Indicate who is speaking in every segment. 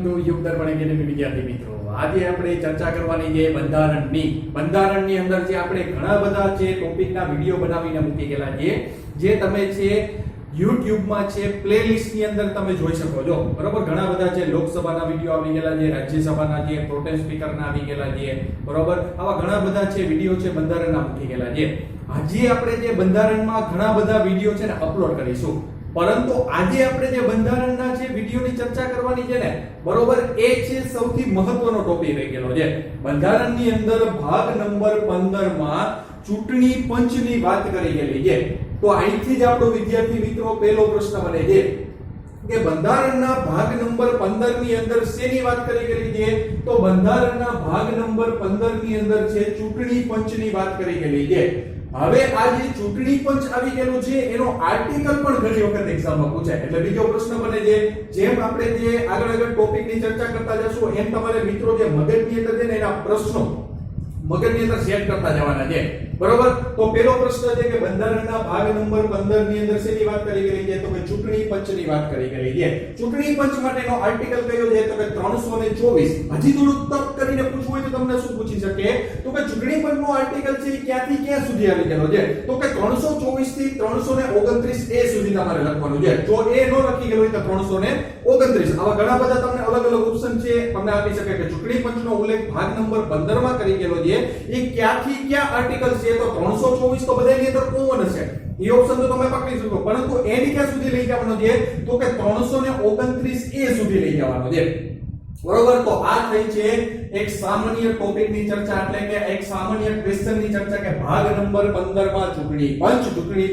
Speaker 1: Two યુગ દર્પણ academy વિદ્યાર્થી મિત્રો, આજે આપણે ચર્ચા કરવાની છે બંધારણની અંદર જે આપણે ઘણા બધા છે ટોપિકના વિડિયો બનાવીને મૂકી ગયેલા છે, જે તમે છે YouTube માં છે પ્લેલિસ્ટ ની અંદર તમે જોઈ શકો છો. બરોબર, ઘણા બધા છે લોકસભાના વિડિયો આવી ગયેલા છે, રાજ્યસભાના છે પ્રોટેમ સ્પીકરના આવી ગયેલા છે. બરોબર, આવા ઘણા બધા છે વિડિયો છે બંધારણના મૂકી ગયેલા છે. આજે આપણે જે બંધારણમાં ઘણા બધા વિડિયો છે ને અપલોડ કરીશું, પરંતુ આજે આપણે જે બંધારણના જે વિડિયોની ચર્ચા કરવાની છે ને, બરોબર, એ છે સૌથી મહત્વનો ટોપિક રહી ગયેલો છે. બંધારણની અંદર ભાગ નંબર 15 માં ચૂંટણી પંચની વાત કરી ગયેલી છે. તો અહીંથી જ આપણો વિદ્યાર્થી મિત્રો પહેલો પ્રશ્ન બને છે કે બંધારણના ભાગ નંબર 15 ની અંદર શેની વાત કરી ગયેલી છે? તો બંધારણના ભાગ નંબર 15 ની અંદર છે ચૂંટણી પંચની વાત કરી ગયેલી છે. હવે આ જે ચૂંટણી પંચ આવી ગયેલું છે એનો આર્ટિકલ પણ ઘણી વખત એક્ઝામમાં પૂછાય. એટલે બીજો પ્રશ્ન બને છે, જેમ આપણે જે આગળ ટોપિકની ચર્ચા કરતા જશું એમ તમારે મિત્રો જે મગજની અંદર છે ને એના પ્રશ્નો મગજની અંદર સેટ કરતા જવાના છે. બરોબર, તો પહેલો પ્રશ્ન છે કે બંધારણના ભાગ નંબર 15 ની અંદર શેની વાત કરી ગયેલી છે? તો કે ચૂંટણી પંચની વાત કરી ગયેલી છે. ચૂંટણી પંચ માટેનો આર્ટિકલ કયો છે? તો કે 324. હજી થોડું તપ કરીને પૂછવું હોય તો તમને શું પૂછી શકે? તો કે ચૂંટણી પંચનો આર્ટિકલ છે ક્યાંથી ક્યાં સુધી આવી ગયેલો છે? તો કે 324 થી 329 એ સુધી તમારે લખવાનું છે. જો એ નો લખી ગયેલો હોય તો 329. આવા ઘણા બધા તમને અલગ અલગ ઓપ્શન છે તમને આપી શકે કે ચૂંટણી પંચનો ઉલ્લેખ ભાગ નંબર 15 માં કરી ગયેલો છે. એ ક્યાંથી ક્યાં આર્ટિકલ છે? તો 324 તો બધાની અંદર કોમન હશે, એ ઓપ્શન તો તમે પકડી શકો, પરંતુ એની ક્યાં સુધી લઈ જવાનો છે? તો કે 329 એ સુધી લઈ જવાનો છે. બરોબર, તો આ થઈ છે એક સામાન્ય ટોપિકની ચર્ચા, એટલે કે એક સામાન્ય ક્વેશ્ચનની ચર્ચા કે ભાગ નંબર 15 માં ચૂંટણી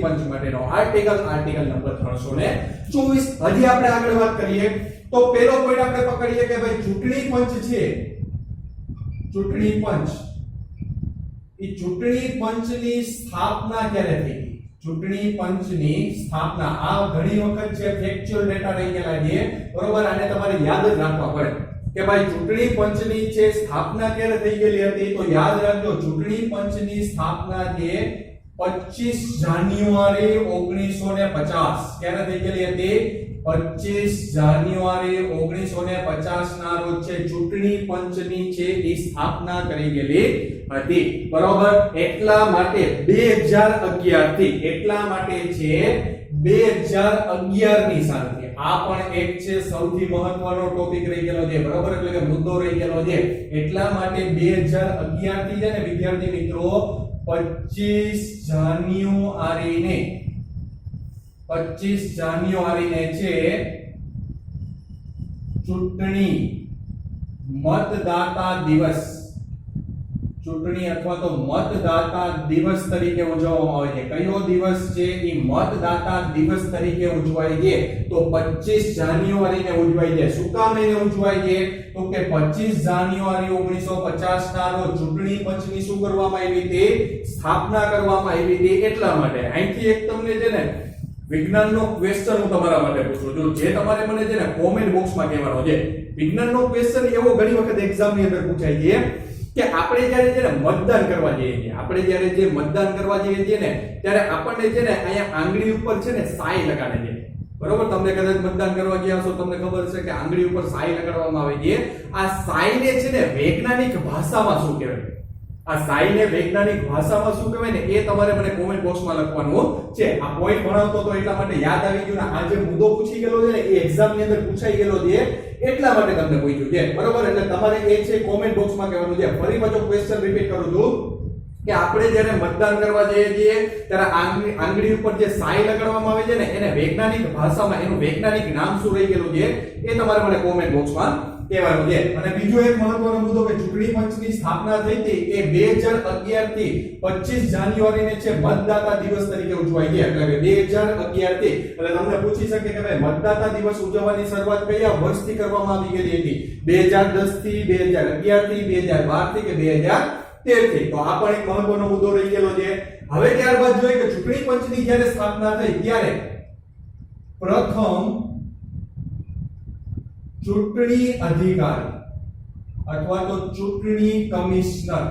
Speaker 1: પંચ માટેનો આર્ટિકલ નંબર 324. હજી આપણે આગળ વાત કરીએ તો પહેલો પોઈન્ટ આપણે પકડીએ કે ભાઈ ચૂંટણી પંચ છે, ચૂંટણી પંચની સ્થાપના ક્યારે થઈ ગઈ? ચૂંટણી પંચની સ્થાપના આ ઘણી વખત છે ફેક્ચ્યુઅલ ડેટા રહી ગયેલા છે. બરોબર, આને તમારે યાદ જ રાખવા પડે કે ભાઈ ચૂંટણી પંચની છે સ્થાપના ક્યારે થઈ ગયેલી હતી? તો યાદ રાખજો, ચૂંટણી પંચની સ્થાપના છે 25 જાન્યુઆરી 1950. ક્યારે થઈ ગયેલી હતી? 25 જાન્યુઆરી 1950 ના રોજ છે ચૂંટણી પંચની છે એ સ્થાપના કરી ગયેલી હતી. બરોબર, એટલા માટે 2011 થી, એટલા માટે છે 2011 ની સાથે આ પણ એક છે સૌથી મહત્વનો ટોપિક રહી ગયેલો છે. બરોબર, એટલે કે મુદ્દો રહી ગયેલો છે. એટલા માટે 2011 થી છે ને વિદ્યાર્થી મિત્રો 25 જાન્યુઆરીને છે ચૂંટણી મતદાતા દિવસ, ચૂંટણી અથવા તો મતદાતા દિવસ તરીકે ઉજવવામાં આવે છે. કયો દિવસ છે? એ મતદાતા દિવસ તરીકે ઉજવાય છે. તો 25 જાન્યુઆરીને ઉજવાય છે. શું કામ એને ઉજવાય છે? તો કે 25 જાન્યુઆરી 1950 ના રોજ ચૂંટણી પંચની શું કરવામાં આવી હતી? સ્થાપના કરવામાં આવી હતી. એટલા માટે અહીંથી એક તમને છે ને વિજ્ઞાનનો ક્વેશ્ચન હું તમારા માટે પૂછું છું, જે તમારે મને છે ને કોમેન્ટ બોક્સમાં કહેવાનો છે. વિજ્ઞાનનો ક્વેશ્ચન એવો ઘણી વખત એક્ઝામની અંદર પૂછાય છે કે આપણે જ્યારે છે ને મતદાન કરવા જઈએ છીએ, આપણે જ્યારે જે મતદાન કરવા જઈએ છીએ ને ત્યારે આપણને છે ને અહીંયા આંગળી ઉપર છે ને સાઈ લગાડે છે. બરોબર, તમને કદાચ મતદાન કરવા ગયા હશો, તમને ખબર છે કે આંગળી ઉપર સાઈ લગાડવામાં આવે છે. આ સાઈને છે ને વૈજ્ઞાનિક ભાષામાં શું કહેવાય? આ સાઈને વૈજ્ઞાનિક ભાષામાં શું કહેવાય ને એ તમારે મને કોમેન્ટ બોક્સમાં લખવાનું છે. આ પોઈન્ટ ભણાવતો તો એટલા માટે યાદ આવી ગયું ને આ જે મુદ્દો પૂછી ગયેલો છે ને એ એક્ઝામ ની અંદર પૂછાઈ ગયેલો છે, એટલા માટે તમને પૂછ્યું છે. બરોબર, એટલે તમારે એ છે કોમેન્ટ બોક્સમાં કહેવાનું છે. ફરી પાછો ક્વેશ્ચન રિપીટ કરું છું કે આપણે જ્યારે મતદાન કરવા જઈએ છીએ ત્યારે આંગળી ઉપર જે સાઈ લગાડવામાં આવે છે ને એને વૈજ્ઞાનિક ભાષામાં એનું વૈજ્ઞાનિક નામ શું રહી ગયેલું છે એ તમારે મને કોમેન્ટ બોક્સમાં કહેવાનું છે. અને બીજો એક મહત્વનો મુદ્દો કે ચૂંટણી પંચની સ્થાપના થઈ હતી એ 2011 થી 25 જાન્યુઆરીને છે મતદાતા દિવસ તરીકે ઉજવાય છે. એટલે કે 2011 થી, એટલે તમને પૂછી શકે કે ભાઈ મતદાતા દિવસ ઉજવવાની શરૂઆત કયા વર્ષથી કરવામાં આવી ગઈ હતી? 2010 થી, 2011 થી, 2012 થી કે 2013 થી? તો આ પણ એક મહત્વનો મુદ્દો રહી ગયેલો છે. હવે ત્યારબાદ જોઈએ કે ચૂંટણી પંચની જ્યારે સ્થાપના થઈ ત્યારે પ્રથમ ચૂંટણી અધિકારી અથવા તો ચૂંટણી કમિશનર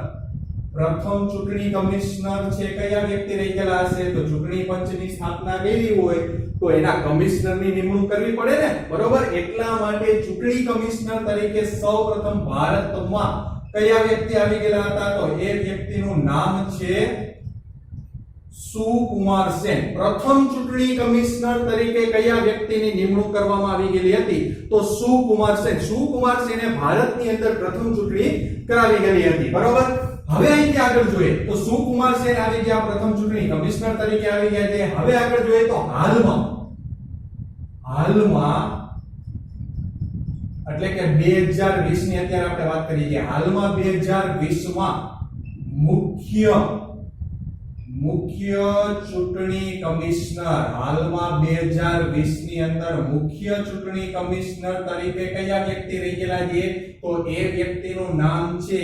Speaker 1: પ્રથમ ચૂંટણી કમિશનર છે કયા વ્યક્તિ રહી ગયેલા હશે? તો ચૂંટણી પંચની સ્થાપના કરી હોય તો એના કમિશનરની નિમણૂક કરવી પડે ને, બરોબર? એટલા માટે ચૂંટણી કમિશનર તરીકે સૌપ્રથમ ભારતમાં કયા વ્યક્તિ આવી ગયેલા હતા? તો એ વ્યક્તિનું નામ છે સુકુમાર સેન. પ્રથમ ચૂંટણી કમિશનર તરીકે કયા વ્યક્તિની નિમણૂક કરવામાં આવી ગયેલી હતી? તો સુકુમાર સેન. સુકુમાર સેને ભારતની અંદર પ્રથમ ચૂંટણી કરાવી ગયેલી હતી, બરોબર? હવે અહીંથી આગળ જોઈએ તો સુકુમાર સેન આવી ગયા પ્રથમ ચૂંટણી કમિશનર તરીકે આવી ગયા છે. હવે આગળ જોઈએ તો હાલમાં એટલે કે 2020 ની અત્યારે આપણે વાત કરીએ છીએ. હાલમાં 2020 માં મુખ્ય ચૂંટણી કમિશનર, હાલમાં 2020 ની અંદર મુખ્ય ચૂંટણી કમિશનર તરીકે કયા વ્યક્તિ રહી ગયેલા છે? તો એ વ્યક્તિનું નામ છે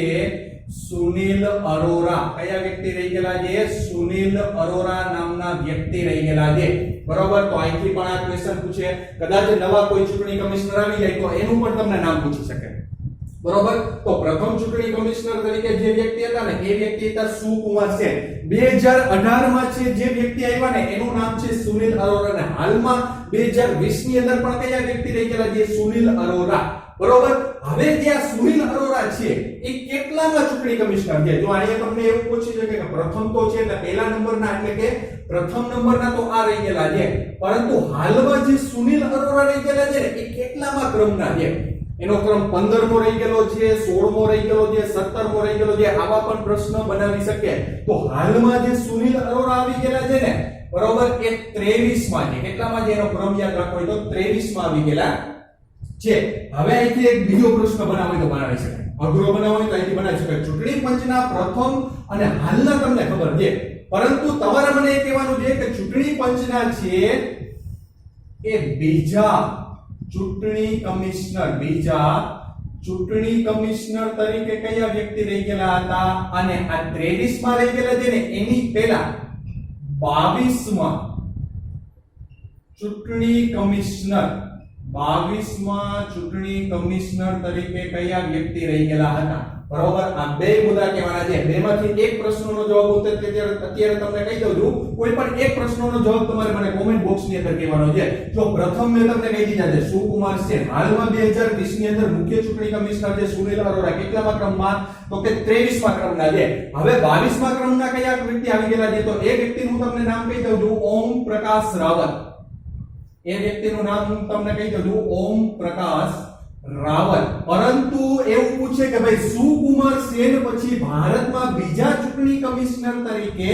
Speaker 1: સુનિલ અરોરા. કયા વ્યક્તિ રહી ગયેલા છે? સુનિલ અરોરા નામના વ્યક્તિ રહી ગયેલા છે, બરોબર? તો અહીંથી પણ આ ક્વેશ્ચન પૂછે, કદાચ નવા કોઈ ચૂંટણી કમિશનર આવી જાય તો એનું પણ તમને નામ પૂછી શકે, બરોબર? તો પ્રથમ ચૂંટણી કમિશનર તરીકે જે વ્યક્તિ હતા ને એ વ્યક્તિ હતા સુકુમાર સેન. 2018 માં છે જે વ્યક્તિ આવ્યા ને એનું નામ છે સુનિલ અરોરા. અને હાલમાં 2020 ની અંદર પણ કયા વ્યક્તિ રહી ગયેલા છે? સુનિલ અરોરા, બરોબર? હવે જે સુનિલ અરોરા છે એ કેટલામાં ચૂંટણી કમિશનર છે? જો અહીંયા તમને એવું પૂછી શકે કે પ્રથમ તો છે એટલે પહેલા નંબરના, એટલે કે પ્રથમ નંબરના તો આ રહી ગયેલા છે, પરંતુ હાલમાં જે સુનિલ અરોરા રહી ગયેલા છે ને એ કેટલામાં ક્રમના છે? એનો ક્રમ 15મો રહી ગયેલો છે, 16મો રહી ગયેલો છે, 17મો રહી ગયેલો છે? આવા પણ પ્રશ્ન બનાવી શકે. તો હાલમાં જે સુનિલ અરોરા આવી ગયેલા છે ને, બરોબર, એ 23માં છે. કેટલામાં છે? એનો ક્રમ યાદ રાખવો હોય તો 23માં આવી ગયેલા છે. હવે અહીંથી એક બીજો પ્રશ્ન બનાવો તો બનાવી શકાય, અઘરો બનાવો તો અહીંથી બનાવી શકાય. ચૂંટણી પંચના પ્રથમ અને હાલના તમને ખબર છે, પરંતુ તમારે મને એ કહેવાનું છે કે ચૂંટણી પંચના છે એ બીજા ચૂંટણી કમિશનર તરીકે કયા વ્યક્તિ રહી ગયેલા હતા? અને આ 23માં રહી ગયેલા છે ને એની પહેલા 22માં ચૂંટણી કમિશનર તરીકે કયા વ્યક્તિ રહી ગયેલા હતા? બરોબર? આ બે મુદ્દા કહેવાના છે. બેમાંથી એક પ્રશ્નનો જવાબ અત્યારે તમને કહી દઉં છું. કોઈ પણ એક પ્રશ્નનો જવાબ તમારે મને કોમેન્ટ બોક્સની અંદર કહેવાનો છે. જો પ્રથમ મેં તમને કહી દીધા છે સુકુમાર સેન, હાલમાં 2020 ની અંદર મુખ્ય ચૂંટણી કમિશનર છે સુનિલ અરોરા. કેટલામાં ક્રમમાં? તો કે 23માં ક્રમના છે. હવે 22માં ક્રમના કયા વ્યક્તિ આવી ગયેલા છે? તો એ વ્યક્તિનું તમને નામ કહી દઉં છું, ઓમ પ્રકાશ રાવત. એ વ્યક્તિનું નામ હું તમને કહી દઉં છું, ઓમ પ્રકાશ રાવત. પરંતુ એવું પૂછે કે ભાઈ સુકુમાર સેન પછી ભારતમાં બીજા ચૂંટણી કમિશનર તરીકે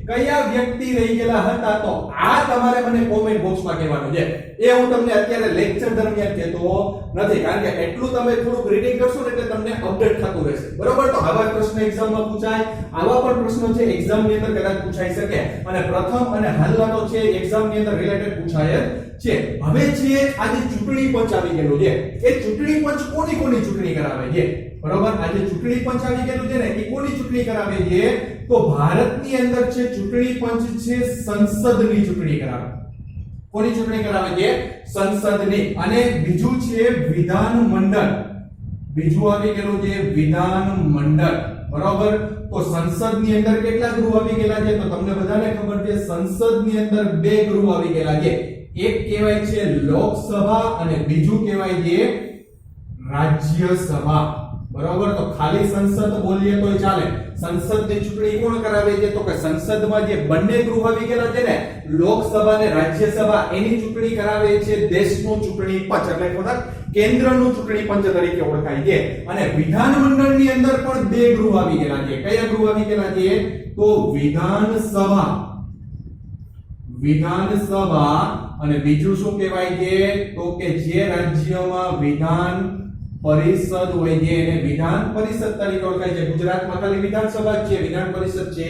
Speaker 1: કયા વ્યક્તિ રહી ગયેલા હતા? તો આ તમારે મને કોમેન્ટ બોક્સમાં કહેવાનું છે. એ હું તમને અત્યારે લેક્ચર દરમિયાન કહેતો નથી, કારણ કે એટલું તમે થોડુંક રીડિંગ કરશો ને એટલે તમને અપડેટ થતું રહેશે, બરોબર? તો આવા પ્રશ્ન એક્ઝામમાં પૂછાય, આવા પણ પ્રશ્નો છે એક્ઝામની અંદર કદાચ પૂછાઈ શકે. અને પ્રથમ અને હાલના તો છે એક્ઝામની અંદર રિલેટેડ પૂછાય છે. હવે છે આજે ચૂંટણી પંચ આવી ગયેલું છે. એ ચૂંટણી પંચ કોની ચૂંટણી કરાવે છે? બરોબર? આજે ચૂંટણી પંચ આવી ગયેલું છે ને એ કોની ચૂંટણી કરાવે છે? તો ભારતની અંદર છે ચૂંટણી પંચ છે સંસદની ચૂંટણી કરાવે. કોની ચૂંટણી કરાવે છે? સંસદની. અને બીજું છે વિધાન મંડળ. બીજું આવી ગયેલું છે વિધાન મંડળ, બરોબર? તો સંસદની અંદર કેટલા ગૃહ આવી ગયેલા છે? તો તમને બધાને ખબર છે સંસદની અંદર 2 ગૃહ આવી ગયેલા છે. એક કહેવાય છે લોકસભા અને બીજું કહેવાય છે રાજ્યસભા, બરોબર? તો ખાલી સંસદ બોલીએ તોય ચાલે. સંસદની ચૂંટણી કોણ કરાવે છે? તો કે સંસદમાં જે બંને ગૃહ આવી ગયેલા છે ને, લોકસભા અને રાજ્યસભા, એની ચૂંટણી કરાવે છે દેશનું ચૂંટણી પંચ, એટલે કે કેન્દ્રનું ચૂંટણી પંચ તરીકે ઓળખાય છે. અને વિધાન મંડળની અંદર પણ 2 ગૃહ આવી ગયેલા છે. કયા ગૃહ આવી ગયેલા છે? તો વિધાનસભા અને બીજું શું કહેવાય છે? તો કે જે રાજ્યમાં વિધાન પરિષદ હોય છે એને વિધાન પરિષદ તરીકે ઓળખાય છે. ગુજરાતમાં ખાલી વિધાનસભા છે, વિધાન પરિષદ છે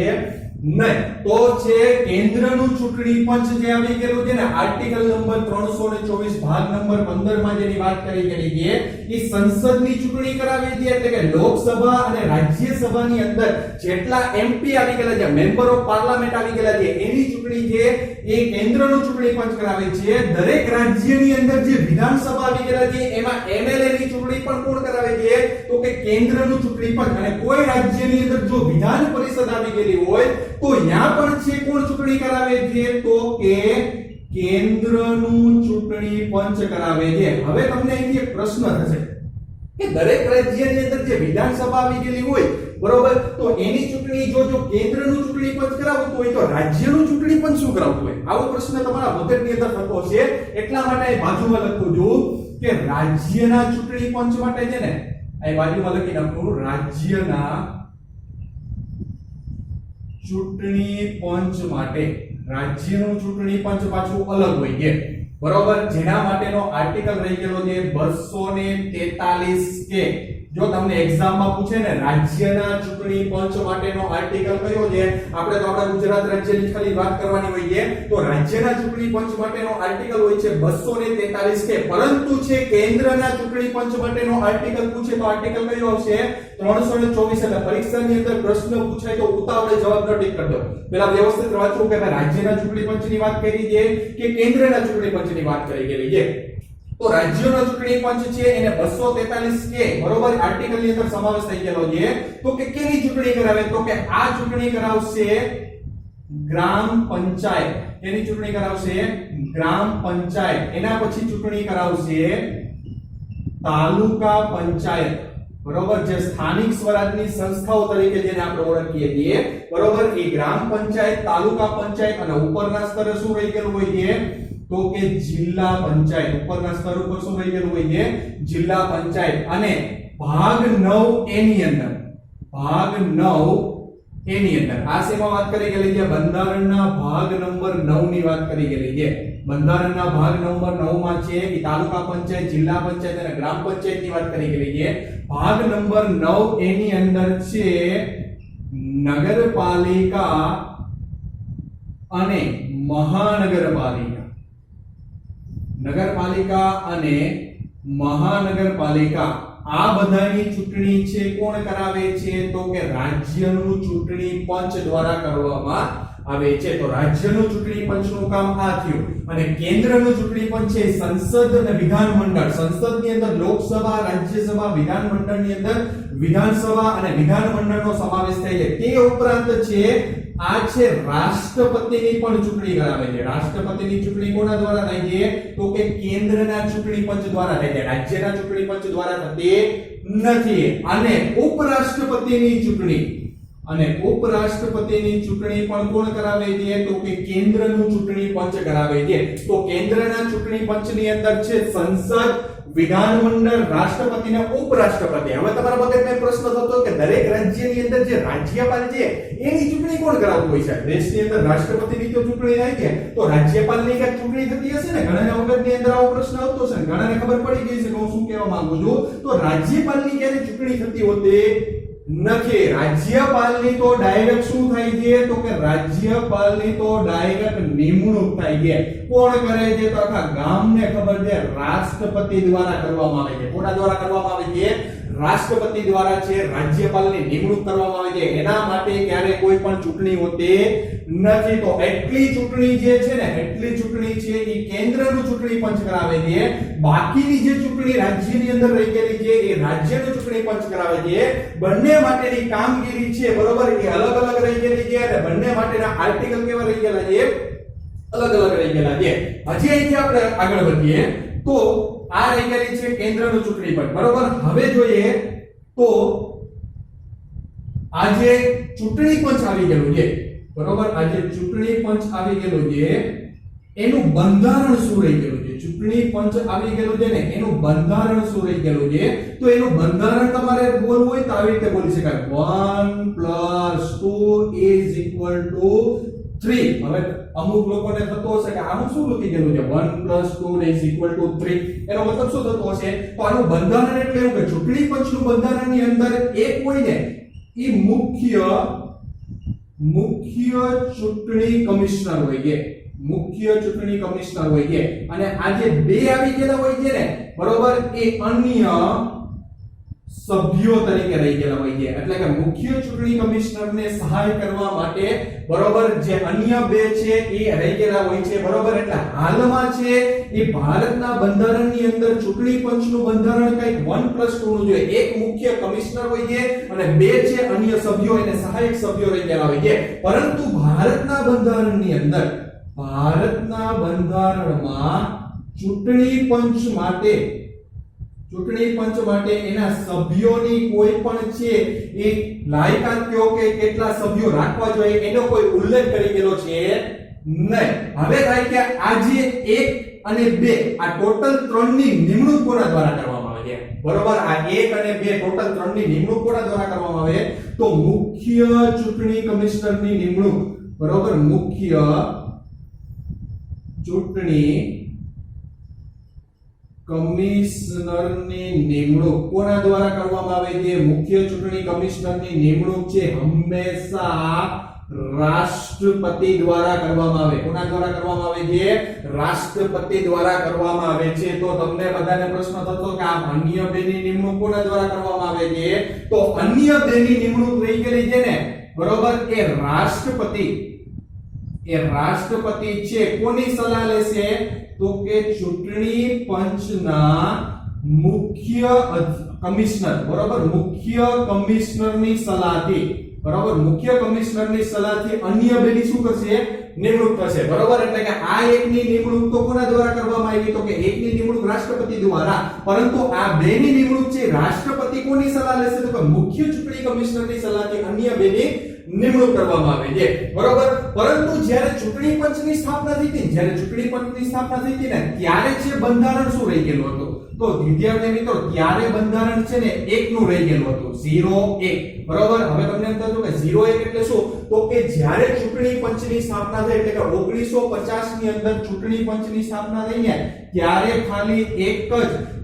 Speaker 1: નહીં. તો છે કેન્દ્રનું ચૂંટણી પંચ જે આવી ગયેલું છે ને, આર્ટિકલ નંબર 324 ભાગ નંબર 15 માં જેની વાત કરી ગયેલી છે, એ સંસદની ચૂંટણી કરાવી છે. એટલે કે લોકસભા અને રાજ્યસભાની અંદર જેટલા એમપી આવી ગયેલા છે, મેમ્બર ઓફ પાર્લામેન્ટ આવી ગયેલા છે, એની ચૂંટણી છે એ કેન્દ્રનું ચૂંટણી પંચ કરાવે છે. દરેક રાજ્યની અંદર જે વિધાનસભા આવી ગયેલા છે એમાં એમએલએ ની ચૂંટણી પણ કોણ કરાવે છે? તો કે કેન્દ્રનું ચૂંટણી પંચ. અને કોઈ રાજ્યની અંદર જો વિધાન પરિષદ આવી ગયેલી હોય તો ત્યાં પણ છે કોણ ચૂંટણી કરાવે છે? તો કે કેન્દ્રનું ચૂંટણી પંચ કરાવે છે. હવે તમને અહીંથી એક પ્રશ્ન થશે કે દરેક રાજ્યની અંદર જે વિધાનસભા આવી ગયેલી હોય, બરોબર, તો એની ચૂંટણી જો કેન્દ્રનું ચૂંટણી પંચ કરાવતું હોય તો રાજ્યનું ચૂંટણી પંચ શું કરાવતું હોય? આવો પ્રશ્ન તમારા મગજની અંદર થતો હશે. એટલા માટે અહીં બાજુમાં લખું છું કે રાજ્યના ચૂંટણી પંચ માટે છે ને, અહીં બાજુમાં લખી નાખું રાજ્યના ચૂંટણી પંચ માટે. રાજ્યનું ચૂંટણી પંચ પાછું અલગ હોય છે, બરોબર, જેના માટેનો આર્ટિકલ રહી ગયેલો છે 243 કે. જો તમને એક્ઝામમાં પૂછે ને રાજ્યના ચૂંટણી પંચ માટેનો આર્ટિકલ કયો છે, આપણે તો આપણા ગુજરાત રાજ્યની ખાલી વાત કરવાની હોય છે, તો રાજ્યના ચૂંટણી પંચ માટેનો આર્ટિકલ હોય છે 243 કે. પરંતુ છે કેન્દ્રના ચૂંટણી પંચ માટેનો આર્ટિકલ પૂછે તો આર્ટિકલ કયો આવશે? 324. એટલે પરીક્ષાની અંદર પ્રશ્ન પૂછાય તો ઉતાવળે જવાબ ન ટીક કરજો. પેલા વ્યવસ્થિત વાંચો કે રાજ્યના ચૂંટણી પંચની વાત કરી છે કે કેન્દ્રના ચૂંટણી પંચની વાત કરી ગયેલી છે. તો રાજ્યનો ચૂંટણી પંચ છે એને 243 કે, બરોબર, આર્ટિકલ ની અંદર સમાવેશ થઈ ગયેલો છે. તો કે કેની ચૂંટણી કરાવે? તો કે આ ચૂંટણી કરાવશે ગ્રામ પંચાયત. એની ચૂંટણી કરાવશે ગ્રામ પંચાયત. એના પછી ચૂંટણી કરાવશે તાલુકા પંચાયત, બરોબર, જે સ્થાનિક સ્વરાજની સંસ્થાઓ તરીકે જેને આપણે ઓળખીએ છીએ, બરોબર, એ ગ્રામ પંચાયત, તાલુકા પંચાયત અને ઉપરના સ્તરે શું રહી ગયેલું હોય છે? તો કે જિલ્લા પંચાયત. ઉપરના સ્તર ઉપર શું રહી ગયેલું હોય છે? જિલ્લા પંચાયત. અને ભાગ 9 એની અંદર, ભાગ 9 એની અંદર આ શેમાં વાત કરી ગયેલી છે? બંધારણના ભાગ નંબર 9 ની વાત કરી ગયેલી છે. બંધારણના ભાગ નંબર 9 માં છે કે તાલુકા પંચાયત, જિલ્લા પંચાયત અને ગ્રામ પંચાયત ની વાત કરી ગયેલી છે. ભાગ નંબર 9 એની અંદર છે નગરપાલિકા અને મહાનગરપાલિકા. નગરપાલિકા અને મહાનગરપાલિકા આ બધાની ચૂંટણી છે કોણ કરાવે છે? તો કે રાજ્યનું ચૂંટણી પંચ દ્વારા કરવામાં આવે છે. તો રાજ્યનું ચૂંટણી પંચનું કામ આ થયું. અને કેન્દ્રનું ચૂંટણી પંચ છે સંસદ અને વિધાનમંડળ. સંસદની અંદર લોકસભા, રાજ્યસભા, વિધાનમંડળની અંદર વિધાનસભા અને વિધાનમંડળનો સમાવેશ થાય છે. તે ઉપરાંત છે આ છે રાષ્ટ્રપતિની પણ ચૂંટણી કરાવે છે. રાષ્ટ્રપતિની ચૂંટણી કોના દ્વારા થાય છે? તો કે કેન્દ્રના ચૂંટણી પંચ દ્વારા થાય છે. રાજ્યના ચૂંટણી પંચ દ્વારા થતી નથી. અને ઉપરાષ્ટ્રપતિની ચૂંટણી પણ કોણ કરાવે છે? તો કે કેન્દ્રનું ચૂંટણી પંચ કરાવે છે. તો કેન્દ્રના ચૂંટણી પંચની અંદર છે સંસદ, વિધાનમંડળ, રાષ્ટ્રપતિ અને ઉપરાષ્ટ્રપતિ. હવે તમારા મગજમાં પ્રશ્ન થતો કે દરેક રાજ્યની અંદર જે રાજ્યપાલ છે એની ચૂંટણી કોણ કરાવતું હોય છે? દેશની અંદર રાષ્ટ્રપતિની તો ચૂંટણી થાય છે, તો રાજ્યપાલની કઈ ચૂંટણી થતી હશે ને? ઘણાના મગજની અંદર આવો પ્રશ્ન આવતો હશે ને, ઘણાને ખબર પડી ગઈ છે કે હું શું કહેવા માંગુ છું. તો રાજ્યપાલની ક્યારે ચૂંટણી થતી હોતી નથી. રાજ્યપાલની તો ડાયરેક્ટ શું થાય છે? તો કે રાજ્યપાલની તો ડાયરેક્ટ નિમણૂક થાય છે. કોણ કરે છે? તો આખા ગામને ખબર છે, રાષ્ટ્રપતિ દ્વારા કરવામાં આવે છે. કોના દ્વારા કરવામાં આવે છે? રાષ્ટ્રપતિ દ્વારા છે રાજ્યપાલની નિમણૂક કરવામાં આવે છે. એના માટે ક્યારે કોઈ પણ ચૂંટણી હોતી નથી. તો એટલી ચૂંટણી જે છે ને, એટલી ચૂંટણી છે એ કેન્દ્રનું ચૂંટણી પંચ કરાવે છે. બાકીની જે ચૂંટણી રાજ્યની અંદર રહી ગયેલી છે એ રાજ્યનું ચૂંટણી પંચ કરાવે છે. બંને માટેની કામગીરી છે, બરોબર, એ અલગ અલગ રહી ગયેલી છે અને બંને માટેના આર્ટિકલ કેવા રહી ગયેલા છે? અલગ અલગ રહી ગયેલા છે. હજી અહીંથી આપણે આગળ વધીએ તો આ રહી ગયેલી છે કેન્દ્રનું ચૂંટણી પંચ, બરોબર. હવે જોઈએ તો આ જે ચૂંટણી પંચ આવી ગયેલું છે, બરોબર, આ જે ચૂંટણી પંચ આવી ગયેલું છે એનું બંધારણ શું રહી ગયેલું છે? ચૂંટણી પંચ આવી ગયેલું છે ને, એનું બંધારણ શું રહી ગયેલું છે? તો એનું બંધારણ તમારે બોલવું હોય તો આવી રીતે બોલી શકાય, 1 + 2 = 3. હવે અમુક લોકોને થતો હશે કે આનું શું લખી ગયેલું છે? 1 + 2 = 3. એનો મતલબ શું થતો હશે? તો આનું બંધારણ એટલે એવું કે ચૂંટણી પંચનું બંધારણની અંદર એક હોય ને, એ મુખ્ય ચૂંટણી કમિશનર હોય છે, મુખ્ય ચૂંટણી કમિશનર હોય છે. અને આ જે બે આવી ગયેલા હોય છે ને, બરોબર, એ અન્ય સભ્યો તરીકે રહી ગયેલા હોય છે. એટલે કે મુખ્ય ચૂંટણી કમિશનરને સહાય કરવા માટે, બરોબર, જે અન્ય બે છે એ રહી ગયેલા હોય છે, બરોબર. એટલે હાલમાં છે એ ભારતના બંધારણની અંદર ચૂંટણી પંચનું બંધારણ કંઈક 1+2 નું જોઈએ. એક મુખ્ય કમિશનર હોય છે અને બે છે અન્ય સભ્યો, એને સહાયક સભ્યો રહી ગયેલા હોય છે. પરંતુ ભારતના બંધારણની અંદર, ભારતના બંધારણમાં ચૂંટણી પંચ માટે એના સભ્યોની કોઈ પણ છે એ લાયકાત કયો કે કેટલા સભ્યો રાખવા જોઈએ એનો કોઈ ઉલ્લેખ કરી ગયેલો છે નહીં. હવે થાય કે આ જે 1 અને 2 આ ટોટલ 3 ની નિમણૂક કોના દ્વારા કરવામાં આવે છે, બરોબર. આ 1 અને 2 ટોટલ 3 ની નિમણૂક કોના દ્વારા કરવામાં આવે તો મુખ્ય ચૂંટણી કમિશનરની નિમણૂક, બરોબર, મુખ્ય ચૂંટણી કમિશનરની નિમણૂક કોના દ્વારા કરવામાં આવે છે? મુખ્ય ચૂંટણી કમિશનરની નિમણૂક છે હંમેશા રાષ્ટ્રપતિ દ્વારા કરવામાં આવે. કોના દ્વારા કરવામાં આવે છે? રાષ્ટ્રપતિ દ્વારા કરવામાં આવે છે. તો તમને બધાને પ્રશ્ન થતો કે આ અન્ય બેની નિમણૂક કોના દ્વારા કરવામાં આવે છે? તો અન્ય બેની નિમણૂક રહી ગયેલી છે ને, બરોબર, એ રાષ્ટ્રપતિ છે કોની સલાહ લેશે? તો કે ચૂંટણી પંચના મુખ્ય કમિશનર, બરોબર, મુખ્ય કમિશનરની સલાહથી, બરોબર, મુખ્ય કમિશનરની સલાહથી અન્ય બેની શું કરશે? નિમણૂક થશે, બરોબર. એટલે કે આ એકની નિમણૂક તો કોના દ્વારા કરવામાં આવી? તો કે એકની નિમણૂક રાષ્ટ્રપતિ દ્વારા, પરંતુ આ બેની નિમણૂક છે રાષ્ટ્રપતિ કોની સલાહ લેશે? તો કે મુખ્ય ચૂંટણી કમિશનરની સલાહથી અન્ય બેની નિમણૂક કરવામાં આવે છે, બરોબર. પરંતુ જ્યારે ચૂંટણી પંચની સ્થાપના થઈ હતી, ને ત્યારે છે બંધારણ શું રહી ગયેલું હતું? તો વિદ્યાર્થી મિત્રો, ત્યારે બંધારણ છે ને 1 નું રહી ગયેલું હતું, 0-1, બરોબર. હવે તમને એમ થતું કે 0-1 એટલે શું? તો કે જ્યારે ચૂંટણી પંચની સ્થાપના થઈ, એટલે કે 1950 ની અંદર ચૂંટણી પંચની સ્થાપના થઈ ને ત્યારે ખાલી એક જ,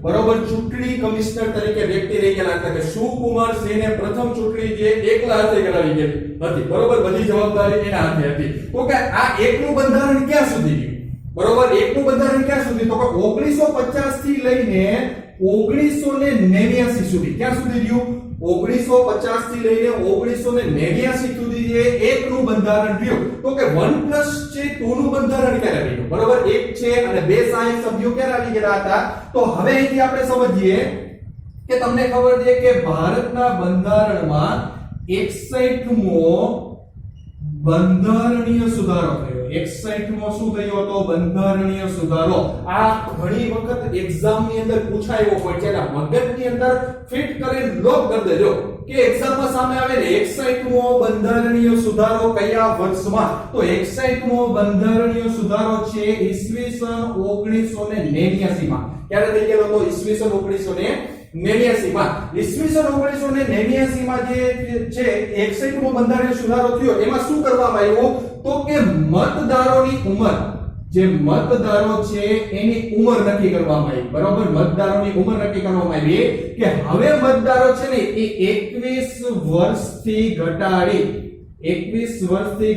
Speaker 1: બરોબર, ચૂંટણી કમિશનર તરીકે વ્યક્તિ રહી ગયેલા હતા કે સુકુમાર સેને પ્રથમ ચૂંટણી જે એકલા હાથે કરાવી ગઈ હતી, બરોબર. બધી જવાબદારી એના હાથે હતી. તો કે આ એકનું બંધારણ ક્યાં સુધી ગયું? બરોબર, એકનું બંધારણ ક્યાં સુધી? તો કે 1950 થી લઈને 1989 સુધી. ક્યાં સુધી ગયું? 1950 થી લઈને 1989 સુધી જે એકનું બંધારણ થયું. તો કે 1+2 નું બંધારણ ક્યારે બન્યું? બરોબર, એક છે અને બે સહાયક સભ્યો ક્યારે આવી ગયા હતા? તો હવે અહીંથી આપણે સમજીએ કે તમને ખબર છે કે ભારતના બંધારણમાં 61મો બંધારણીય સુધારો થયો. 61મો શું થયો હતો? બંધારણીય સુધારો. આ ઘણી વખત એક્ઝામ ની અંદર પૂછાયો હોય છે, એટલે મગજની અંદર ફિટ કરીને લોક કરી દેજો કે એક્ઝામમાં સામે આવે ને 61મો બંધારણીય સુધારો કયા વર્ષમાં? તો 61મો બંધારણીય સુધારો છે ઈસવીસન 1989 માં. ક્યારે થઈ ગયેલો હતો? ઈસવીસન 1989 માં. ઈસવીસન 1989 માં જે છે 61મો બંધારણીય સુધારો થયો, એમાં શું કરવામાં આવ્યું? તો કે મતદારોની ઉંમર, જે મતદારો છે એની ઉંમર નક્કી કરવામાં આવી, બરોબર. મતદારોની ઉંમર નક્કી કરવામાં આવી કે હવે મતદારો છે ને એ 21 વર્ષથી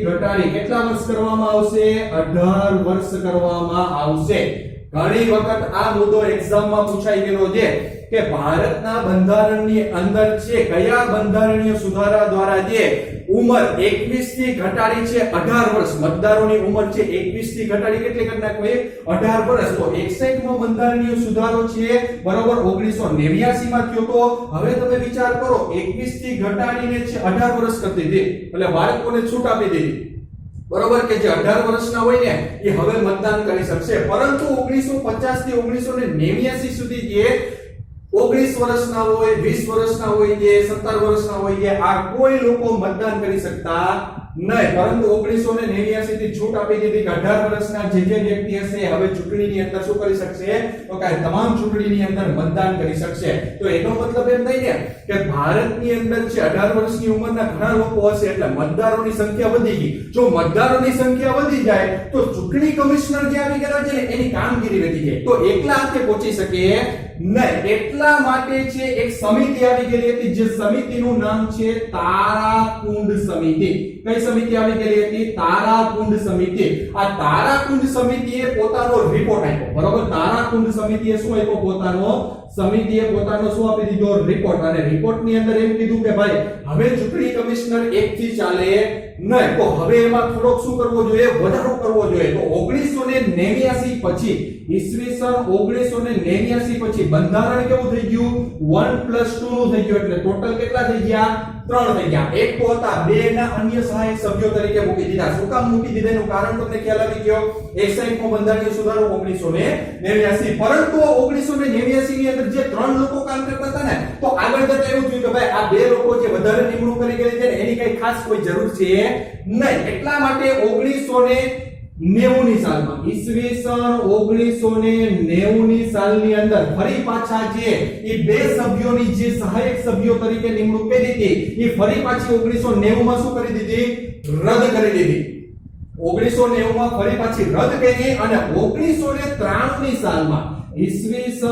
Speaker 1: ઘટાડી કેટલા વર્ષ કરવામાં આવશે? 18 વર્ષ કરવામાં આવશે. ઘણી વખત આ મુદ્દો એક્ઝામમાં પૂછાઈ ગયેલો છે કે ભારતના બંધારણની અંદર છે કયા બંધારણીય સુધારા દ્વારા જે ઉંમર 21 થી ઘટાડી છે 18 વર્ષ, મતદારોની ઉંમર છે 21 થી ઘટાડી કેટલી કરી નાખવી? 18 વર્ષ. તો 61મો બંધારણીય સુધારો છે, બરોબર, 1989 માં થયો તો. હવે તમે વિચાર કરો, 21 થી ઘટાડીને છે 18 વર્ષ કરી દીધી, એટલે બાળકોને છૂટ આપી દીધી, બરોબર, કે જે 18 વર્ષના હોય ને એ હવે મતદાન કરી શકશે. પરંતુ 1950 થી 1989 સુધી જે 19 વર્ષના હોય, 20 વર્ષના હોય, જે 17 વર્ષના હોય, જે આ કોઈ લોકો મતદાન કરી શકતા નહીં. પરંતુ 1989 થી છૂટ આપી દીધી કે 18 વર્ષના જે વ્યક્તિ હશે હવે ચૂંટણીની અંદર શું કરી શકશે? તો કે તમામ ચૂંટણીની અંદર મતદાન કરી શકશે. તો એનો મતલબ એમ થઈ ને કે ભારતની અંદર છે 18 વર્ષની ઉંમરના ઘણા લોકો હશે, એટલે મતદારોની સંખ્યા વધી ગઈ. જો મતદારોની સંખ્યા વધી જાય તો ચૂંટણી કમિશનર જે આવી ગયા છે ને એની કામગીરી વધી જાય, તો એકલા હાથે પહોંચી શકે નહીં. એટલા માટે છે એક સમિતિ આવી ગઈ હતી, જે સમિતિનું નામ છે તારાકુંડ સમિતિ. કઈ સમિતિ આવી ગયેલી હતી? તારાકુંડ સમિતિ. આ તારાકુંડ સમિતિએ પોતાનો રિપોર્ટ આપ્યો, બરોબર? તારાકુંડ સમિતિએ શું આપ્યો? સમિતિએ પોતાનો શું આપી દીધો? રિપોર્ટ. અને રિપોર્ટની અંદર એમ કીધું કે ભાઈ હવે ચૂંટણી કમિશનર એકથી ચાલે નહીં, તો હવે એમાં થોડોક શું કરવો જોઈએ? વધારો કરવો જોઈએ. તો 1989 પછી, ઈસવીસન 1989 પછી બંધારણ કેવું થઈ ગયું? 1+2 નું થઈ ગયું. એટલે ટોટલ કેટલા થઈ ગયા? 3 થઈ ગયા. એક તો હતા, બે ના અન્ય સહાયક સભ્યો તરીકે મૂકી દીધા. શું કામ મૂકી દીધા એનું કારણ તમને ખ્યાલ આવી ગયો? 61મો બંધારણીય સુધારો 1989. પરંતુ 1989 ની અંદર જે 3 લોકો કામ કરતા હતા ને, તો આગળ જતા એવું થયું કે ભાઈ આ બે લોકો જે વધારે નિમણૂક કરી ગયેલી છે ને એની કઈ ખાસ કોઈ જરૂર છે નહીં. એટલા માટે 1990 ની સાલમાં, ઈસવીસન 1990 ની સાલની અંદર ફરી પાછા જે એ બે સભ્યોની જે સહાયક સભ્યો તરીકે નિમણૂક કરી હતી એ ફરી પાછી 1990 માં શું કરી દીધી? રદ કરી દીધી. 1990 માં ફરી પાછી રદ કરી અને 1993 ની સાલમાં, ઈસવીસન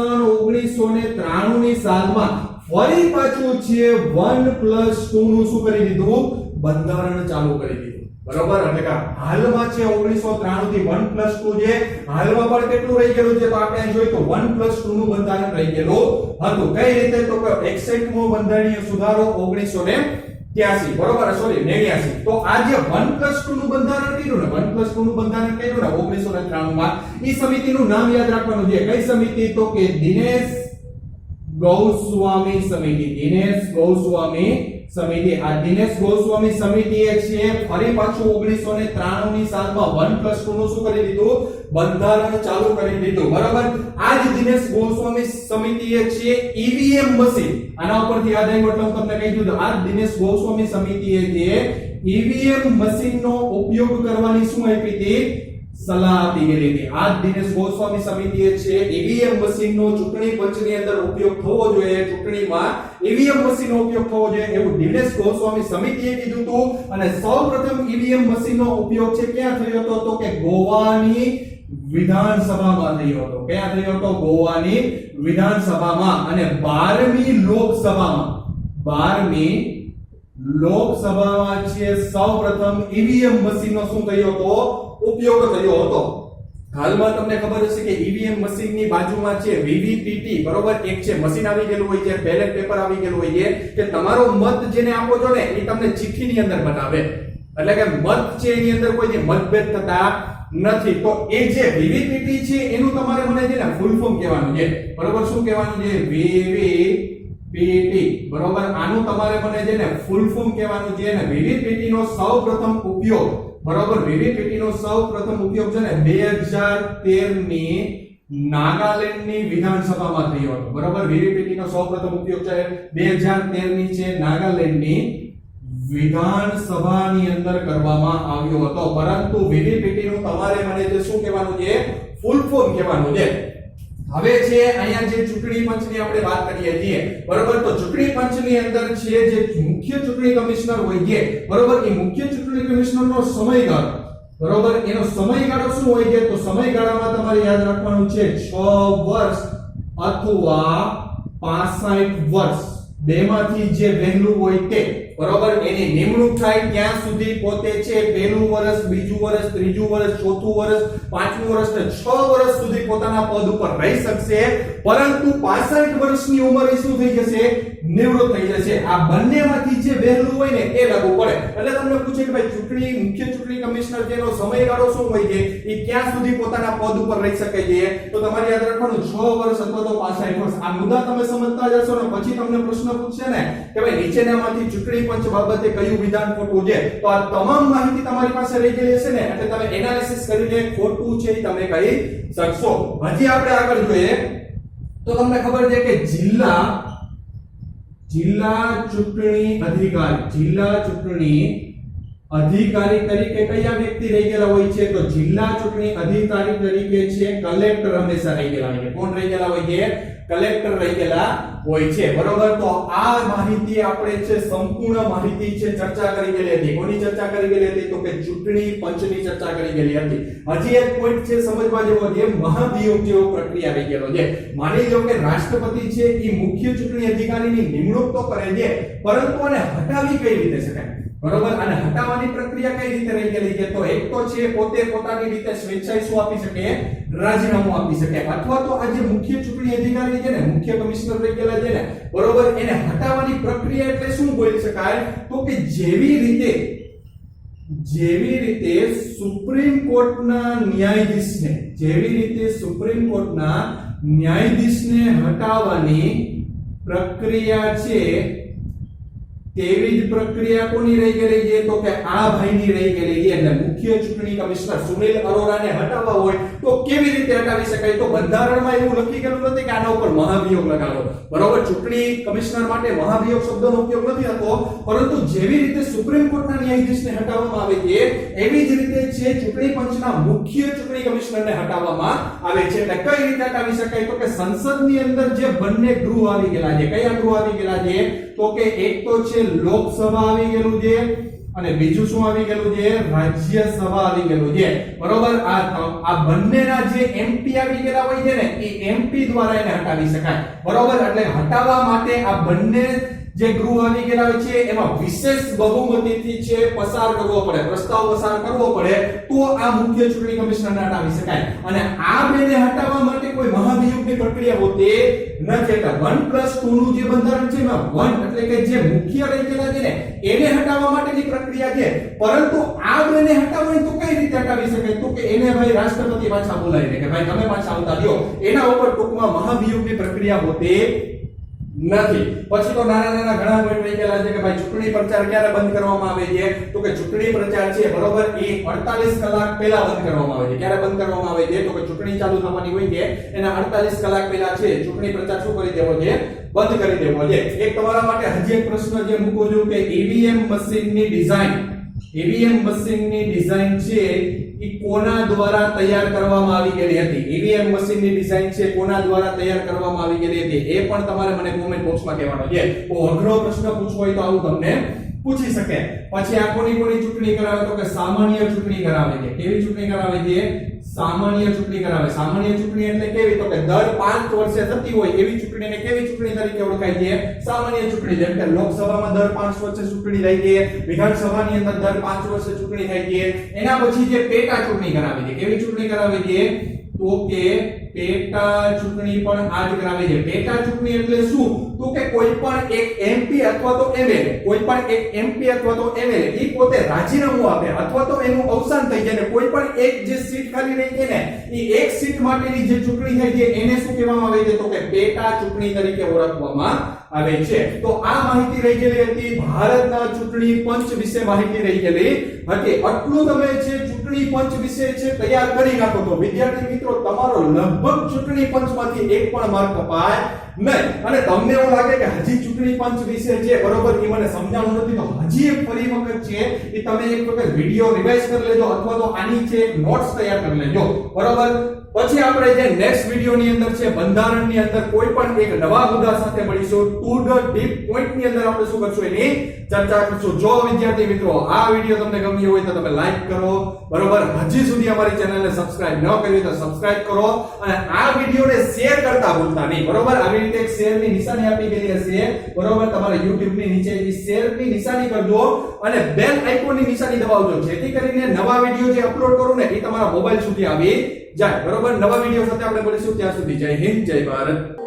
Speaker 1: 1993 ની સાલમાં ફરી પાછું છે 1+2 નું શું કરી દીધું? બંધારણ ચાલુ કરી દીધું. બરોબર? એટલે કે હાલમાં છે 1993 થી 1+2 છે. હાલમાં પણ કેટલું રહી ગયેલું છે? તો આપણે અહીં જોઈએ તો 1+2 નું બંધારણ રહી ગયેલું હતું. કઈ રીતે? તો કે 61મો બંધારણીય સુધારો 1983, બરોબર? સોરી 89. તો આ જે 1+2 નું બંધારણ કર્યું ને, 1+2 નું બંધારણ કર્યું ને 1993 માં, ઈ સમિતિનું નામ યાદ રાખવાનું છે. કઈ સમિતિ? તો કે દિનેશ ગોસ્વામી સમિતિ. દિનેશ ગોસ્વામી સમિતિ. આ દિનેશ ગોસ્વામી સમિતિએ છે ફરી પાછું 1993 ની સાલમાં 1+2 નું શું કરી દીધું? બંધારણ ચાલુ કરી દીધું. બરાબર? આ જ દિનેશ ગોસ્વામી સમિતિએ છે ઈવીએમ મશીન, આના ઉપરથી યાદ આવ્યું એટલે હું તમને કહી દઉં. આ દિનેશ ગોસ્વામી સમિતિએ જે ઈવીએમ મશીનનો ઉપયોગ કરવાની શું આપી હતી? સલાહ આપી ગયેલી હતી. આ દિનેશ ગોસ્વામી સમિતિએ છે ઈવીએમ મશીનનો ચૂંટણી પંચની અંદર ઉપયોગ થવો જોઈએ, ચૂંટણીમાં ઈવીએમ મશીનનો ઉપયોગ થવો જોઈએ એવું દિનેશ ગોસ્વામી સમિતિએ કીધું હતું. અને સૌપ્રથમ ઈવીએમ મશીનનો ઉપયોગ છે ક્યાં થયો હતો? તો કે ગોવાની વિધાનસભામાં થયો હતો. ક્યાં થયો હતો? ગોવાની વિધાનસભામાં. અને 12મી લોકસભામાં છે સૌપ્રથમ ઈવીએમ મશીનનો શું થયો હતો? ઉપયોગ થયો હતો. હાલમાં તમને ખબર હશે કે ઈવીએમ મશીનની બાજુમાં છે વીવીપીટી, બરોબર? એક છે મશીન આવી ગયેલું હોય છે, બેલેટ પેપર આવી ગયેલું હોય છે કે તમારો મત જેને આપો છો ને એ તમને ચિઠ્ઠીની અંદર બતાવે. એટલે કે મત છે એની અંદર કોઈ જે મતભેદ થતા નથી. તો એ જે વીવીપીટી છે એનું તમારે મને છે ને ફૂલ ફોર્મ કહેવાનું છે. બરોબર? શું કહેવાનું છે? વીવીપીટી. બરોબર? આનું તમારે મને છે ને ફૂલ ફોર્મ કહેવાનું છે. અને વીવીપીટી નો સૌપ્રથમ ઉપયોગ, બરોબર, વીવીપીટી નો સૌપ્રથમ ઉપયોગ છે ને 2013 ની નાગાલેન્ડની વિધાનસભામાં થયો હતો. બરોબર? વીવીપીટી નો સૌપ્રથમ ઉપયોગ છે 2013 ની છે નાગાલેન્ડની વિધાનસભાની અંદર કરવામાં આવ્યો હતો. પરંતુ વીવીપીટી નું તમારે મને જે શું કહેવાનું છે? ફૂલ ફોર્મ કહેવાનું છે. હવે છે અહીંયા જે ચૂંટણી પંચની આપણે વાત કરીએ છીએ, બરોબર? તો ચૂંટણી પંચની અંદર છે જે મુખ્ય ચૂંટણી કમિશનર હોય છે, બરોબર? એ મુખ્ય ચૂંટણી કમિશનરનો સમયગાળો, બરોબર, એનો સમયગાળો શું હોય છે? તો સમયગાળામાં તમારે યાદ રાખવાનું છે 6 વર્ષ અથવા 65 વર્ષ, બેમાંથી જે વહેલું હોય તે, બરોબર, એની નિમણૂક થાય ત્યાં સુધી પોતે છે પહેલું વર્ષ, બીજું વર્ષ, ત્રીજું વર્ષ, ચોથું વર્ષ, પાંચમું વર્ષ ને 6 વર્ષ સુધી પોતાના પદ ઉપર રહી શકશે. પરંતુ 65 વર્ષની ઉંમરે શું થઈ જશે? નિવૃત્ત થઈ જશે. આ બંનેમાંથી જે વહેલું હોય ને એ લાગુ પડે. એટલે તમને પૂછે કે ભાઈ ચૂંટણી મુખ્ય ચૂંટણી કમિશનર જેનો સમયગાળો શું હોય છે, એ ક્યાં સુધી પોતાના પદ ઉપર રહી શકે છે? તો તમારે યાદ રાખવાનું 6 વર્ષ અથવા તો 65 વર્ષ. આ મુદ્દા તમે સમજતા જશો ને પછી તમને પ્રશ્ન પૂછશે ને કે ભાઈ નીચેનામાંથી ચૂંટણી પંચ બાબતે કયું વિધાન ખોટું છે, તો આ તમામ માહિતી તમારી પાસે રહી ગયેલી હશે ને, એટલે તમે એનાલિસિસ કરીને ખોટું છે એ તમે કહી શકશો. હજી આપણે આગળ જોઈએ તો તમને ખબર છે કે જિલ્લા ચૂંટણી અધિકારી તરીકે કયા વ્યક્તિ રહી ગયેલા હોય છે? તો જિલ્લા ચૂંટણી અધિકારી તરીકે છે કલેક્ટર હંમેશા રહી ગયેલા હોય છે. કોણ રહી ગયેલા હોય છે? કલેક્ટર રહી ગયેલા હોય છે. બરોબર? તો આ માહિતી આપણે છે સંપૂર્ણ માહિતી છે ચર્ચા કરી ગયેલી હતી. કોની ચર્ચા કરી ગયેલી હતી? તો કે ચૂંટણી પંચની ચર્ચા કરી ગયેલી હતી. હજી એક પોઈન્ટ છે સમજવા જેવો છે, મહાભિયોગ જેવો પ્રક્રિયા રહી ગયેલો છે. માની લો કે રાષ્ટ્રપતિ છે એ મુખ્ય ચૂંટણી અધિકારીની નિમણૂક તો કરે છે, પરંતુ આને હટાવી કઈ રીતે શકાય? બરોબર. અને હટાવવાની પ્રક્રિયા કઈ રીતે રહી ગયેલી છે? તો એક તો છે પોતે પોતાની રીતે સ્વેચ્છાએ શું આપી શકે? રાજીનામું આપી શકે. અથવા તો આ જે મુખ્ય ચૂંટણી અધિકારી છે ને, મુખ્ય કમિશનર રહી ગયેલા છે ને, બરોબર, એને હટાવવાની પ્રક્રિયા એટલે શું બોલી શકાય? તો કે જેવી રીતે સુપ્રીમ કોર્ટના ન્યાયાધીશને હટાવવાની પ્રક્રિયા છે, તેવી જ પ્રક્રિયા કોની રહી ગયેલી છે? તો કે આ ભાઈની રહી ગયેલી છે. એટલે મુખ્ય ચૂંટણી કમિશનર સુનિલ અરોરાને હટાવવા હોય તો કેવી રીતે હટાવી શકાય? તો બંધારણમાં એવું લખી ગયેલું નથી કે આના ઉપર મહાભિયોગ લગાડો. બરોબર, ચૂંટણી કમિશનર માટે મહાભિયોગ શબ્દનો ઉપયોગ નથી થતો, પરંતુ જેવી રીતે સુપ્રીમ કોર્ટના ન્યાયાધીશને હટાવવામાં આવે છે, એવી જ રીતે છે ચૂંટણી પંચના મુખ્ય ચૂંટણી કમિશનરને હટાવવામાં આવે છે. એટલે કઈ રીતે હટાવી શકાય? તો કે સંસદની અંદર જે બંને ગૃહ આવી ગયેલા છે, કયા ગૃહ આવી ગયેલા છે? તો કે એક તો છે લોકસભા આવી ગયેલું છે, અને બીજું શું આવી ગયેલું છે? રાજ્યસભા આવી ગયેલું છે. બરોબર, આ બંનેના જે એમપી આવી ગયેલા હોય છે ને, એ એમપી દ્વારા એને હટાવી શકાય. બરોબર, એટલે હટાવવા માટે આ બંને જે ગૃહ આવી ગયેલા હોય છે એમાં વિશેષ બહુમતીથી છે પસાર કરવો પડે, પ્રસ્તાવ પસાર કરવો પડે, તો આ મુખ્ય ચૂંટણી કમિશનરને હટાવી શકાય. અને આ બેને હટાવવા માટે કોઈ મહાભિયોગની પ્રક્રિયા હોતી નથી. એટલે 1+2 નું જે બંધારણ છે એમાં 1 એટલે કે જે મુખ્ય રહી ગયેલા છે ને, એને હટાવવા માટેની પ્રક્રિયા છે. પરંતુ આ બેને હટાવવાની તો કઈ રીતે હટાવી શકાય? તો કે એને ભાઈ રાષ્ટ્રપતિ પાછા બોલાવી દે કે ભાઈ તમે પાછા આવતા રહ્યો. એના ઉપર ટૂંકમાં મહાભિયોગની પ્રક્રિયા હોતી નથી. પછી તો નાના ઘણા પોઈન્ટ રહી ગયેલા છે કે ભાઈ ચૂંટણી પ્રચાર ક્યારે બંધ કરવામાં આવે છે? તો કે ચૂંટણી પ્રચાર છે, બરોબર, એ 48 કલાક પહેલા બંધ કરવામાં આવે છે. ક્યારે બંધ કરવામાં આવે છે? તો કે ચૂંટણી ચાલુ થવાની હોય છે એના 48 કલાક પહેલા છે ચૂંટણી પ્રચાર શું કરી દેવો છે? બંધ કરી દેવો છે. એક તમારા માટે હજી એક પ્રશ્ન જે મૂકવો છું કે ઈવીએમ મશીનની ડિઝાઇન છે એ કોના દ્વારા તૈયાર કરવામાં આવી ગયેલી હતી? ઈવીએમ મશીનની ડિઝાઇન છે કોના દ્વારા તૈયાર કરવામાં આવી ગયેલી હતી? એ પણ તમારે મને કોમેન્ટ બોક્સમાં કહેવાનો છે. તો અઘરો પ્રશ્ન પૂછવો હોય તો આવું તમને પૂછી શકે. પછી આ કોની ચૂંટણી કરાવે? તો કે સામાન્ય ચૂંટણી કરાવે છે. કેવી ચૂંટણી કરાવે છે? સામાન્ય ચૂંટણી કરાવે. સામાન્ય ચૂંટણી એટલે કેવી? તો કે દર 5 વર્ષે થતી હોય એવી ચૂંટણીને કેવી ચૂંટણી તરીકે ઓળખાય છે? સામાન્ય ચૂંટણી. જેમ કે લોકસભામાં દર 5 વર્ષે ચૂંટણી થાય છે, વિધાનસભાની અંદર દર 5 વર્ષે ચૂંટણી થાય છે. એના પછી જે પેટા ચૂંટણી કરાવે છે. કેવી ચૂંટણી કરાવે છે? તો કે પેટા ચૂંટણી પણ આ જ કરાવે છે. પેટા ચૂંટણી એટલે શું? તો કે કોઈ પણ એક એમપી અથવા તો એમએલએ, એ પોતે રાજીનામું આપે અથવા તો એનું અવસાન થઈ જાય ને કોઈ પણ એક જે સીટ ખાલી રહી છે ને, એ એક સીટ માટેની જે ચૂંટણી થાય છે એને શું કહેવામાં આવે છે? તો કે પેટા ચૂંટણી તરીકે ઓળખવામાં આવે છે. તો આ માહિતી રહી ગયેલી હતી ભારતના ચૂંટણી પંચ વિશે માહિતી રહી ગયેલી હતી. આટલું તમે છે ચૂંટણી પંચ વિશે છે તૈયાર કરી નાખો તો વિદ્યાર્થી મિત્રો તમારો લગભગ ચૂંટણી પંચમાંથી એક પણ માર્ક કપાય નહીં. અને તમને એવું લાગે કે હજી ચૂંટણી પંચ વિશે છે, બરોબર, એ મને સમજાણું નથી, તો હજી એક ફરી વખત છે એ તમે એક વખત વિડિયો રિવાઇઝ કરી લેજો અથવા તો આની છે નોટ્સ તૈયાર કરી લેજો, બરોબર. પછી આપણે જે નેક્સ્ટ વિડિયોની અંદર છે બંધારણની અંદર કોઈ પણ એક નવા મુદ્દા સાથે મળીશું. ટુ ધ ડીપ પોઈન્ટ ની અંદર આપણે શું કરશું એની ચર્ચા કરશું. જો વિદ્યાર્થી મિત્રો આ વિડિયો તમને ગમ્યો હોય તો તમે લાઈક કરો, બરોબર. હજી સુધી અમારી ચેનલને સબસ્ક્રાઇબ ન કરી તો સબસ્ક્રાઇબ કરો અને આ વિડિયોને શેર કરતા ભૂલતા નહીં, બરોબર. આવી રીતે એક શેર ની નિશાની આપી ગયેલી હશે, બરોબર. તમારે YouTube ની નીચે એ શેર ની નિશાની કરજો અને બેલ આઇકોન ની નિશાની દબાવજો જેથી કરીને નવા વિડિયો જે અપલોડ કરું ને એ તમારા મોબાઈલ સુધી આવી જાય, બરોબર. નવા વિડિયો સાથે આપણે મળીશું. ત્યાં સુધી જય હિન્દ, જય ભારત.